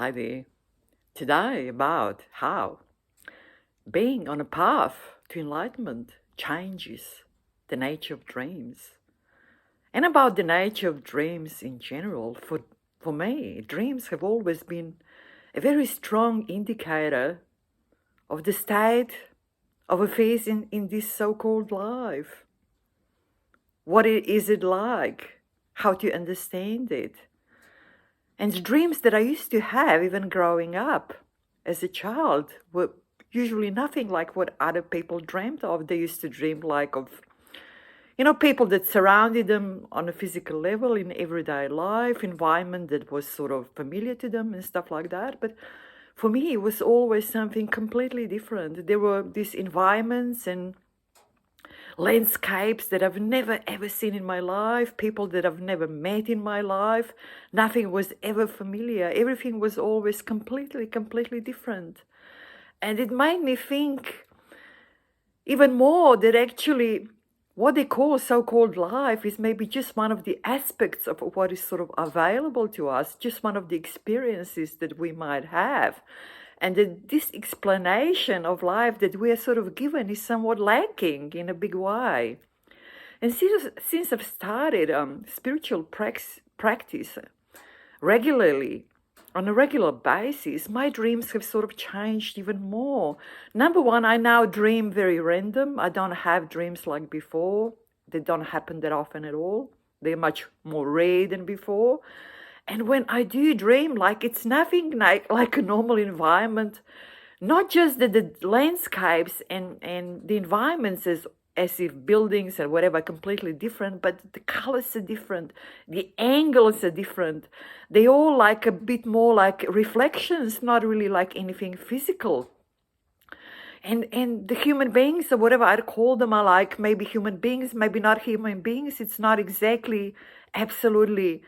Hi there. Today about how being on a path to enlightenment changes the nature of dreams. And about the nature of dreams in general. For me, dreams have always been a very strong indicator of the state of affairs in this so-called life. What is it like? How to understand it? And the dreams that I used to have, even growing up as a child, were usually nothing like what other people dreamed of. They used to dream like of, people that surrounded them on a physical level in everyday life, environment that was sort of familiar to them and stuff like that. But for me, it was always something completely different. There were these environments and landscapes that I've never ever seen in my life, people that I've never met in my life. Nothing was ever familiar. Everything was always completely different. And it made me think even more that actually what they call so-called life is maybe just one of the aspects of what is sort of available to us, just one of the experiences that we might have. And that this explanation of life that we are sort of given is somewhat lacking in a big way. And since I've started spiritual practice regularly, on a regular basis, my dreams have sort of changed even more. Number one, I now dream very random. I don't have dreams like before. They don't happen that often at all. They're much more rare than before. And when I do dream, like it's nothing like a normal environment, not just the landscapes and the environments as if buildings and whatever are completely different, but the colors are different, the angles are different. They all like a bit more like reflections, not really like anything physical. And the human beings or whatever I call them are like maybe human beings, maybe not human beings. It's not exactly absolutely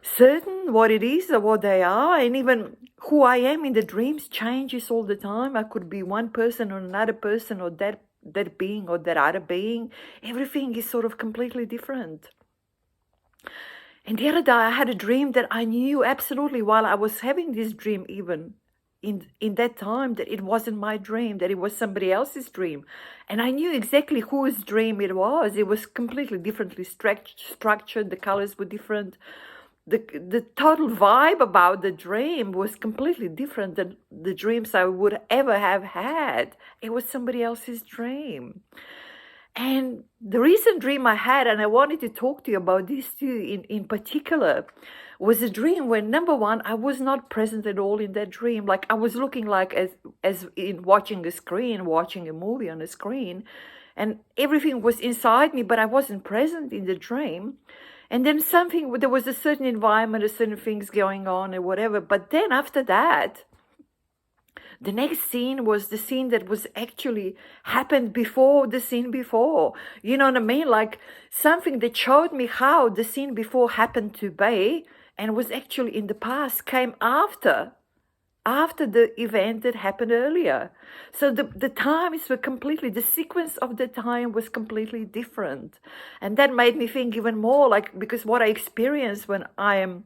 certain what it is or what they are, and even who I am in the dreams changes all the time. I could be one person or another person, or that being or that other being. Everything is sort of completely different. And the other day I had a dream that I knew absolutely while I was having this dream, even in that time, that it wasn't my dream, that it was somebody else's dream. And I knew exactly whose dream it was. It was completely differently structured. The colors were different. The total vibe about the dream was completely different than the dreams I would ever have had. It was somebody else's dream. And the recent dream I had, and I wanted to talk to you about this too in particular, was a dream where, number one, I was not present at all in that dream. Like I was looking like as in watching a screen, watching a movie on a screen, and everything was inside me, but I wasn't present in the dream. And then there was a certain environment, a certain things going on or whatever. But then after that, the next scene was the scene that was actually happened before the scene before. You know what I mean? Like something that showed me how the scene before happened to be and was actually in the past came after the event that happened earlier. So the times were the sequence of the time was completely different. And that made me think even more, like, because what I experience when I am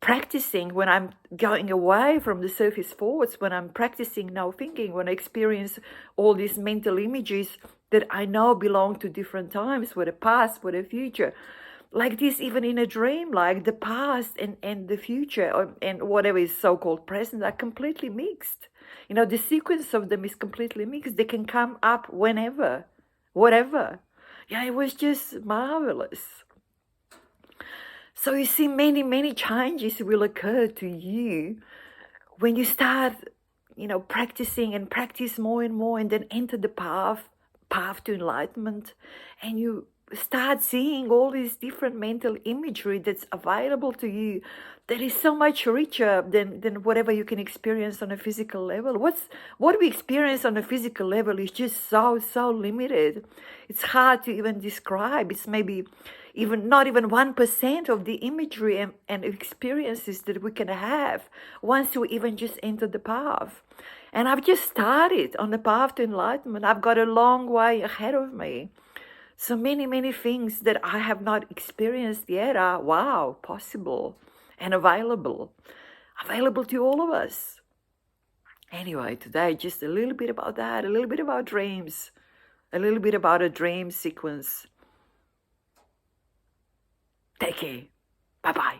practicing, when I'm going away from the surface thoughts, when I'm practicing now thinking, when I experience all these mental images that I know belong to different times, for the past, for the future, like this, even in a dream, like the past and the future and whatever is so-called present are completely mixed. The sequence of them is completely mixed. They can come up whenever, whatever. Yeah, it was just marvelous. So you see, many changes will occur to you when you start, practicing and practice more and more, and then enter the path to enlightenment, and you start seeing all these different mental imagery that's available to you that is so much richer than whatever you can experience on a physical level. What we experience on a physical level is just so limited. It's hard to even describe. It's maybe not even 1% of the imagery and experiences that we can have once we even just enter the path. And I've just started on the path to enlightenment. I've got a long way ahead of me. So many things that I have not experienced yet are, wow, possible and available. available to all of us. Anyway, today just a little bit about that, a little bit about dreams, a little bit about a dream sequence. Take care. Bye-bye.